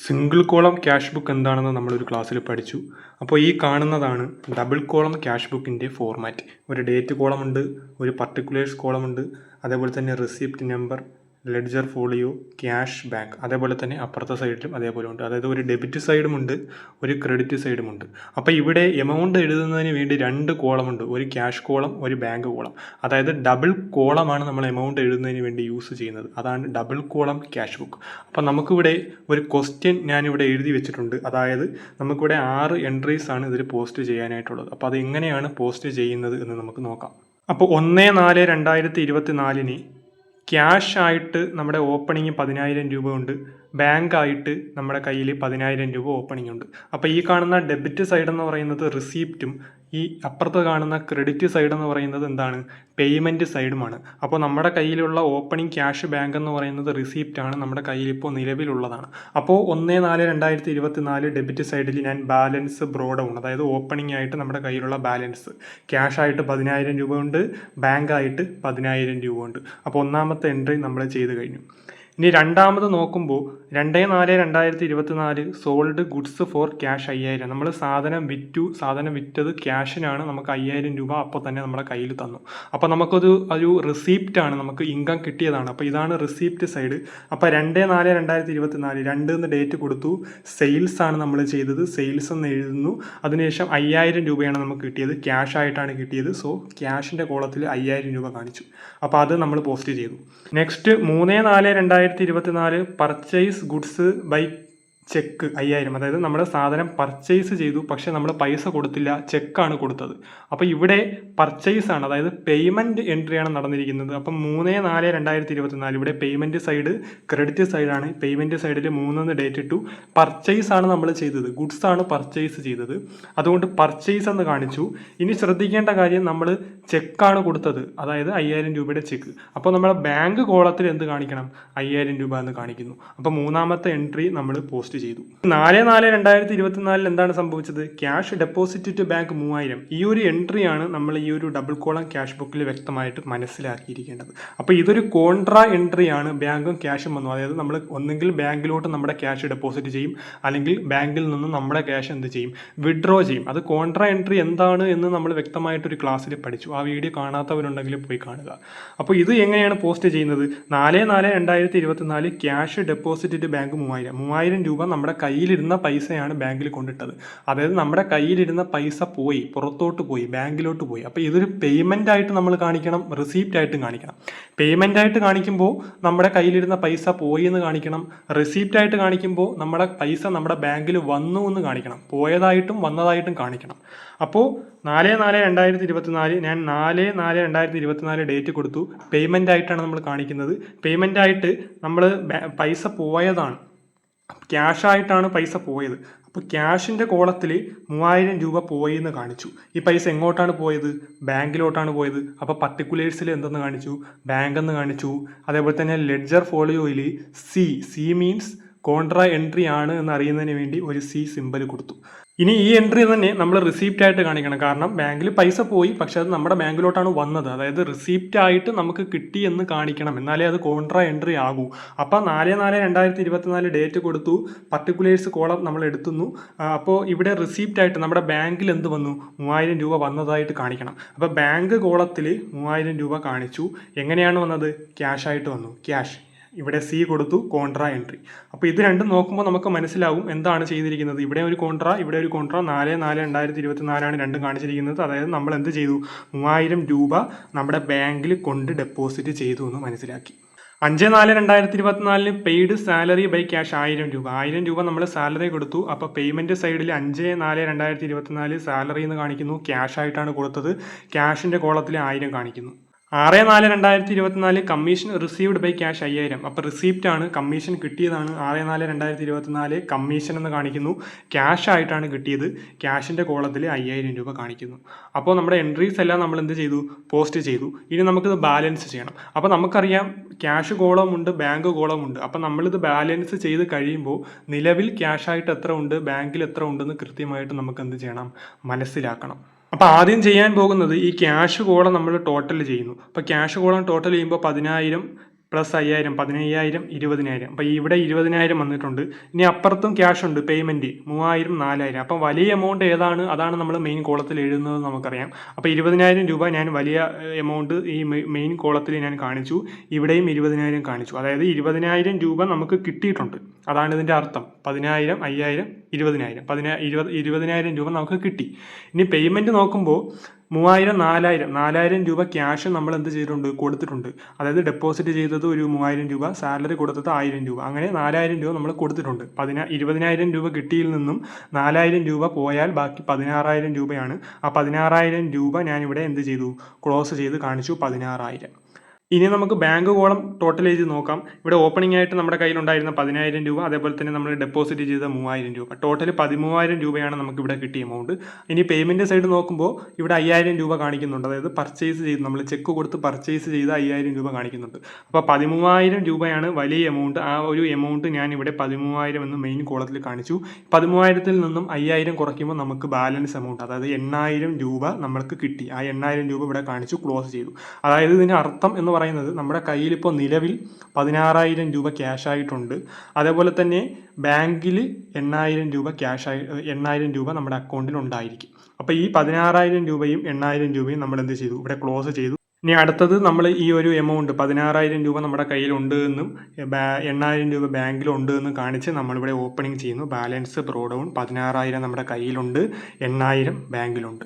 Single column cash book എന്താണെന്ന് നമ്മളൊരു ക്ലാസ്സിൽ പഠിച്ചു. അപ്പോൾ ഈ കാണുന്നതാണ് ഡബിൾ കോളം ക്യാഷ് ബുക്കിൻ്റെ ഫോർമാറ്റ്. ഒരു ഡേറ്റ് കോളമുണ്ട്, ഒരു പർട്ടിക്കുലേഴ്സ് കോളമുണ്ട്, അതേപോലെ തന്നെ receipt number, ledger folio, cash bank, അതേപോലെ തന്നെ അപ്പുറത്തെ സൈഡിലും അതേപോലെ ഉണ്ട്. അതായത് ഒരു ഡെബിറ്റ് സൈഡുമുണ്ട്, ഒരു ക്രെഡിറ്റ് സൈഡുമുണ്ട്. അപ്പോൾ ഇവിടെ എമൗണ്ട് എഴുതുന്നതിന് വേണ്ടി രണ്ട് കോളമുണ്ട്, ഒരു ക്യാഷ് കോളം, ഒരു ബാങ്ക് കോളം. അതായത് ഡബിൾ കോളമാണ് നമ്മൾ എമൗണ്ട് എഴുതുന്നതിന് വേണ്ടി യൂസ് ചെയ്യുന്നത്. അതാണ് ഡബിൾ കോളം ക്യാഷ് ബുക്ക്. അപ്പം നമുക്കിവിടെ ഒരു ക്വസ്റ്റ്യൻ ഞാനിവിടെ എഴുതി വെച്ചിട്ടുണ്ട്. അതായത് നമുക്കിവിടെ 6 എൻട്രീസ് ആണ് ഇതിൽ പോസ്റ്റ് ചെയ്യാനായിട്ടുള്ളത്. അപ്പോൾ അത് എങ്ങനെയാണ് പോസ്റ്റ് ചെയ്യുന്നത് എന്ന് നമുക്ക് നോക്കാം. അപ്പോൾ 1/4/2024 ക്യാഷ് ആയിട്ട് നമ്മുടെ ഓപ്പണിങ് 10,000 രൂപ ഉണ്ട്, ബാങ്ക് ആയിട്ട് നമ്മുടെ കയ്യിൽ 10,000 രൂപ ഓപ്പണിംഗ് ഉണ്ട്. അപ്പോൾ ഈ കാണുന്ന ഡെബിറ്റ് സൈഡ് എന്ന് പറയുന്നത് റിസീപ്റ്റും ഈ അപ്പുറത്ത് കാണുന്ന ക്രെഡിറ്റ് സൈഡ് എന്ന് പറയുന്നത് എന്താണ്, പേയ്മെൻറ്റ് സൈഡുമാണ്. അപ്പോൾ നമ്മുടെ കയ്യിലുള്ള ഓപ്പണിംഗ് ക്യാഷ് ബാങ്ക് എന്ന് പറയുന്നത് റിസീപ്റ്റാണ്, നമ്മുടെ കയ്യിൽ ഇപ്പോൾ നിലവിലുള്ളതാണ്. അപ്പോൾ 1/4/2024 ഡെബിറ്റ് സൈഡിൽ ഞാൻ ബാലൻസ് ബ്രോ ഡൗൺ, അതായത് ഓപ്പണിംഗ് ആയിട്ട് നമ്മുടെ കയ്യിലുള്ള ബാലൻസ് ക്യാഷ് ആയിട്ട് 10,000 രൂപ ഉണ്ട്, ബാങ്ക് ആയിട്ട് 10,000 രൂപ ഉണ്ട്. അപ്പോൾ ഒന്നാമത്തെ എൻട്രി നമ്മൾ ചെയ്ത് കഴിഞ്ഞു. ഇനി രണ്ടാമത് നോക്കുമ്പോൾ 2/4/2024 സോൾഡ് ഗുഡ്സ് ഫോർ ക്യാഷ് 5,000. നമ്മൾ സാധനം വിറ്റത് ക്യാഷിനാണ്, നമുക്ക് 5,000 രൂപ അപ്പോൾ തന്നെ നമ്മുടെ കയ്യിൽ തന്നു. അപ്പോൾ ഒരു റിസീപ്റ്റാണ്, നമുക്ക് ഇൻകം കിട്ടിയതാണ്. അപ്പോൾ ഇതാണ് റിസീപ്റ്റ് സൈഡ്. അപ്പോൾ 2/4/2024 2 എന്ന് ഡേറ്റ് കൊടുത്തു, സെയിൽസ് ആണ് നമ്മൾ ചെയ്തത്, സെയിൽസ് എന്ന് എഴുതുന്നു. അതിനുശേഷം 5,000 രൂപയാണ് നമുക്ക് കിട്ടിയത്, ക്യാഷ് ആയിട്ടാണ് കിട്ടിയത്. സോ ക്യാഷിൻ്റെ കോളത്തിൽ 5,000 രൂപ കാണിച്ചു. അപ്പോൾ അത് നമ്മൾ പോസ്റ്റ് ചെയ്തു. Next 3/4/2024 purchase goods by cheque 5,000. അതായത് നമ്മൾ സാധനം പർച്ചേസ് ചെയ്തു, പക്ഷെ നമ്മൾ പൈസ കൊടുത്തില്ല, ചെക്കാണ് കൊടുത്തത്. അപ്പോൾ ഇവിടെ പർച്ചേസ് ആണ്, അതായത് പേയ്മെൻറ്റ് എൻട്രിയാണ് നടന്നിരിക്കുന്നത്. അപ്പം 3/4/2024 ഇവിടെ പേയ്മെൻറ്റ് സൈഡ് ക്രെഡിറ്റ് സൈഡാണ്. പേയ്മെൻറ്റ് സൈഡിൽ 3 ഡേറ്റ് ഇട്ടു. പർച്ചേസ് ആണ് നമ്മൾ ചെയ്തത്, ഗുഡ്സ് ആണ് പർച്ചേസ് ചെയ്തത്, അതുകൊണ്ട് പർച്ചേസ് എന്ന് കാണിച്ചു. ഇനി ശ്രദ്ധിക്കേണ്ട കാര്യം, നമ്മൾ ചെക്കാണ് കൊടുത്തത്, അതായത് 5,000 രൂപയുടെ ചെക്ക്. അപ്പോൾ നമ്മുടെ ബാങ്ക് കോളത്തിൽ എന്ത് കാണിക്കണം, 5,000 രൂപ എന്ന് കാണിക്കുന്നു. അപ്പോൾ മൂന്നാമത്തെ എൻട്രി നമ്മൾ പോസ്റ്റ് ചെയ്തു. 4/4/2024 എന്താണ് സംഭവിച്ചത്, ക്യാഷ് ഡെപ്പോസിറ്റ് ടു ബാങ്ക് 3,000. ഈ ഒരു എൻട്രിയാണ് നമ്മൾ ഈ ഒരു ഡബിൾ കോളം ക്യാഷ് ബുക്കിൽ വ്യക്തമായിട്ട് മനസ്സിലാക്കിയിരിക്കേണ്ടത്. അപ്പോൾ ഇതൊരു കോൺട്രാ എൻട്രിയാണ്, ബാങ്കും ക്യാഷും വന്നു. അതായത് നമ്മൾ ഒന്നെങ്കിൽ ബാങ്കിലോട്ട് നമ്മുടെ ക്യാഷ് ഡെപ്പോസിറ്റ് ചെയ്യും, അല്ലെങ്കിൽ ബാങ്കിൽ നിന്നും നമ്മുടെ ക്യാഷ് എന്ത് ചെയ്യും, വിഡ്രോ ചെയ്യും. അത് കോൺട്രാ എൻട്രി എന്താണ് എന്ന് നമ്മൾ വ്യക്തമായിട്ടൊരു ക്ലാസ്സിൽ പഠിച്ചു. ആ വീഡിയോ കാണാത്തവരുണ്ടെങ്കിൽ പോയി കാണുക. അപ്പോൾ ഇത് എങ്ങനെയാണ് പോസ്റ്റ് ചെയ്യുന്നത്, 4/4/2024 ക്യാഷ് ഡെപ്പോസിറ്റ് ടു ബാങ്ക് 3,000 രൂപ നമ്മുടെ കയ്യിലിരുന്ന പൈസയാണ് ബാങ്കിൽ കൊണ്ടിട്ടത്. അതായത് നമ്മുടെ കയ്യിലിരുന്ന പൈസ പോയി, പുറത്തോട്ട് പോയി, ബാങ്കിലോട്ട് പോയി. അപ്പോൾ ഇതൊരു പേയ്മെൻ്റ് ആയിട്ട് നമ്മൾ കാണിക്കണം, റിസീപ്റ്റ് ആയിട്ടും കാണിക്കണം. പേയ്മെൻ്റ് ആയിട്ട് കാണിക്കുമ്പോൾ നമ്മുടെ കയ്യിലിരുന്ന പൈസ പോയി എന്ന് കാണിക്കണം. റിസീപ്റ്റ് ആയിട്ട് കാണിക്കുമ്പോൾ നമ്മുടെ പൈസ നമ്മുടെ ബാങ്കിൽ വന്നു എന്ന് കാണിക്കണം, പോയതായിട്ടും വന്നതായിട്ടും കാണിക്കണം. അപ്പോൾ 4/4/2024 ഞാൻ 4/4/2024 ഡേറ്റ് കൊടുത്തു. പേയ്മെൻ്റ് ആയിട്ടാണ് നമ്മൾ കാണിക്കുന്നത്. പേയ്മെൻ്റ് ആയിട്ട് നമ്മൾ പൈസ പോയതാണ്, ക്യാഷ് ആയിട്ടാണ് പൈസ പോയത്. അപ്പോൾ ക്യാഷിൻ്റെ കോളത്തിൽ 3,000 രൂപ പോയി എന്ന് കാണിച്ചു. ഈ പൈസ എങ്ങോട്ടാണ് പോയത്, ബാങ്കിലോട്ടാണ് പോയത്. അപ്പോൾ പർട്ടിക്കുലേഴ്സിൽ എന്തെന്ന് കാണിച്ചു, ബാങ്ക് എന്ന് കാണിച്ചു. അതേപോലെ തന്നെ ലെഡ്ജർ ഫോളിയോയിൽ സി മീൻസ് കോൺട്രാ എൻട്രി ആണ് എന്ന് അറിയുന്നതിന് വേണ്ടി ഒരു സി സിമ്പൽ കൊടുത്തു. ഇനി ഈ എൻട്രി തന്നെ നമ്മൾ റിസീപ്റ്റ് ആയിട്ട് കാണിക്കണം. കാരണം ബാങ്കിൽ പൈസ പോയി, പക്ഷെ അത് നമ്മുടെ ബാങ്കിലോട്ടാണ് വന്നത്. അതായത് റിസീപ്റ്റ് ആയിട്ട് നമുക്ക് കിട്ടി എന്ന് കാണിക്കണം, എന്നാലേ അത് കോൺട്രാ എൻട്രി ആകൂ. അപ്പം 4/4/2024 ഡേറ്റ് കൊടുത്തു, പർട്ടിക്കുലേഴ്സ് കോളം നമ്മൾ എടുത്തുന്നു. അപ്പോൾ ഇവിടെ റിസീപ്റ്റ് ആയിട്ട് നമ്മുടെ ബാങ്കിൽ എന്ത് വന്നു, 3,000 രൂപ വന്നതായിട്ട് കാണിക്കണം. അപ്പോൾ ബാങ്ക് കോളത്തിൽ 3,000 രൂപ കാണിച്ചു. എങ്ങനെയാണ് വന്നത്, ക്യാഷ് ആയിട്ട് വന്നു, ക്യാഷ്. ഇവിടെ സി കൊടുത്തു, കോൺട്രാ എൻട്രി. അപ്പോൾ ഇത് രണ്ടും നോക്കുമ്പോൾ നമുക്ക് മനസ്സിലാവും എന്താണ് ചെയ്തിരിക്കുന്നത്. ഇവിടെ ഒരു കോൺട്രാ, ഇവിടെ ഒരു കോൺട്രാ. 4/4/2024 രണ്ടും കാണിച്ചിരിക്കുന്നത്. അതായത് നമ്മൾ എന്ത് ചെയ്തു, 3,000 രൂപ നമ്മുടെ ബാങ്കിൽ കൊണ്ട് ഡെപ്പോസിറ്റ് ചെയ്തു എന്ന് മനസ്സിലാക്കി. 5/4/2024 പെയ്ഡ് സാലറി ബൈ ക്യാഷ് 1,000 രൂപ. 1,000 രൂപ നമ്മൾ സാലറി കൊടുത്തു. അപ്പോൾ പേയ്മെൻറ്റ് സൈഡിൽ 5/4/2024 സാലറി എന്ന് കാണിക്കുന്നു, ക്യാഷ് ആയിട്ടാണ് കൊടുത്തത്. ക്യാഷിൻ്റെ കോളത്തിൽ 1,000 കാണിക്കുന്നു. 6/4/2024 കമ്മീഷൻ റിസീവ്ഡ് ബൈ ക്യാഷ് 5,000. അപ്പോൾ റിസീപ്റ്റ് ആണ്, കമ്മീഷൻ കിട്ടിയതാണ്. 6/4/2024 കമ്മീഷൻ എന്ന് കാണിക്കുന്നു, ക്യാഷ് ആയിട്ടാണ് കിട്ടിയത്. ക്യാഷിൻ്റെ കോളത്തിൽ 5,000 രൂപ കാണിക്കുന്നു. അപ്പോൾ നമ്മുടെ എൻട്രീസ് എല്ലാം നമ്മൾ എന്ത് ചെയ്തു, പോസ്റ്റ് ചെയ്തു. ഇനി നമുക്കിത് ബാലൻസ് ചെയ്യണം. അപ്പോൾ നമുക്കറിയാം ക്യാഷ് കോളമുണ്ട്, ബാങ്ക് കോളമുണ്ട്. അപ്പോൾ നമ്മളിത് ബാലൻസ് ചെയ്ത് കഴിയുമ്പോൾ നിലവിൽ ക്യാഷ് ആയിട്ട് എത്ര ഉണ്ട്, ബാങ്കിൽ എത്ര ഉണ്ടെന്ന് കൃത്യമായിട്ട് നമുക്ക് എന്ത് ചെയ്യണം, മനസ്സിലാക്കണം. അപ്പോൾ ആദ്യം ചെയ്യാൻ പോകുന്നത് ഈ ക്യാഷ് കോളം നമ്മൾ ടോട്ടൽ ചെയ്യുന്നു. അപ്പോൾ ക്യാഷ് കോളം ടോട്ടൽ ചെയ്യുമ്പോൾ 10,000 പ്ലസ് 5000, 15000, 20000. അപ്പോൾ ഇവിടെ 20000 വന്നിട്ടുണ്ട്. ഇനി അപ്പുറത്തും ക്യാഷ് ഉണ്ട്, പേയ്മെൻറ്റ് 3000, 4000. അപ്പം വലിയ എമൗണ്ട് ഏതാണ് അതാണ് നമ്മൾ മെയിൻ കോളത്തിൽ എഴുതുന്നത് നമുക്കറിയാം. അപ്പോൾ 20000 രൂപ ഞാൻ വലിയ എമൗണ്ട് ഈ മെയിൻ കോളത്തിൽ ഞാൻ കാണിച്ചു, ഇവിടെയും 20000 കാണിച്ചു. അതായത് 20000 രൂപ നമുക്ക് കിട്ടിയിട്ടുണ്ട്, അതാണ് ഇതിൻ്റെ അർത്ഥം. 10000, 5000, 20000, 20000 രൂപ നമുക്ക് കിട്ടി. ഇനി പേയ്മെൻറ്റ് നോക്കുമ്പോൾ 3000, 4000 രൂപ ക്യാഷ് നമ്മൾ എന്ത് ചെയ്തിട്ടുണ്ട്, കൊടുത്തിട്ടുണ്ട്. അതായത് ഡെപ്പോസിറ്റ് ചെയ്തത് ഒരു 3000 രൂപ, സാലറി കൊടുത്തത് 1000 രൂപ, അങ്ങനെ 4000 രൂപ നമ്മൾ കൊടുത്തിട്ടുണ്ട്. 20000 രൂപ കിട്ടിയിൽ നിന്നും 4000 രൂപ പോയാൽ ബാക്കി 16000 രൂപയാണ്. ആ 16000 രൂപ ഞാനിവിടെ എന്ത് ചെയ്തു, ക്ലോസ് ചെയ്ത് കാണിച്ചു 16000. ഇനി നമുക്ക് ബാങ്ക് കോളം ടോട്ടൽ ചെയ്ത് നോക്കാം. ഇവിടെ ഓപ്പണിംഗ് ആയിട്ട് നമ്മുടെ കയ്യിലുണ്ടായിരുന്ന 10000 രൂപ, അതേപോലെ തന്നെ നമ്മൾ ഡെപ്പോസിറ്റ് ചെയ്ത 3000 രൂപ, ടോട്ടൽ 13000 രൂപയാണ് നമുക്ക് ഇവിടെ കിട്ടിയ എമൗണ്ട്. ഇനി പേയ്മെൻറ്റ് സൈഡ് നോക്കുമ്പോൾ ഇവിടെ 5000 രൂപ കാണിക്കുന്നുണ്ട്. അതായത് പർച്ചേസ് ചെയ്ത് നമ്മൾ ചെക്ക് കൊടുത്ത് പർച്ചേസ് ചെയ്ത 5000 രൂപ കാണിക്കുന്നുണ്ട്. അപ്പോൾ 13000 രൂപയാണ് വലിയ എമൗണ്ട്. ആ ഒരു എമൗണ്ട് ഞാൻ ഇവിടെ 13000 എന്ന് മെയിൻ കോളത്തിൽ കാണിച്ചു. 13000ത്തിൽ നിന്നും 5000 കുറയ്ക്കുമ്പോൾ നമുക്ക് ബാലൻസ് എമൗണ്ട്, അതായത് 8000 രൂപ നമ്മൾക്ക് കിട്ടി. ആ 8000 രൂപ ഇവിടെ കാണിച്ചു, ക്ലോസ് ചെയ്തു. അതായത് ഇതിൻ്റെ അർത്ഥം എന്ന് പറയുന്നത് നമ്മുടെ കയ്യിൽ ഇപ്പോൾ നിലവിൽ 16000 രൂപ ക്യാഷ് ആയിട്ടുണ്ട്. അതേപോലെ തന്നെ ബാങ്കിൽ 8000 രൂപ ക്യാഷ് 8000 രൂപ നമ്മുടെ അക്കൗണ്ടിൽ ഉണ്ടായിരിക്കും. അപ്പോൾ ഈ 16000 രൂപയും 8000 രൂപയും നമ്മൾ എന്ത് ചെയ്തു, ഇവിടെ ക്ലോസ് ചെയ്തു. ഇനി അടുത്തത് നമ്മൾ ഈ ഒരു എമൗണ്ട് 16000 രൂപ നമ്മുടെ കയ്യിലുണ്ട് എന്നും 8000 രൂപ ബാങ്കിലുണ്ട് എന്നും കാണിച്ച് നമ്മളിവിടെ ഓപ്പണിംഗ് ചെയ്യുന്നു. ബാലൻസ് ബ്രോ ഡൗൺ 16000 നമ്മുടെ കയ്യിലുണ്ട്, 8000 ബാങ്കിലുണ്ട്.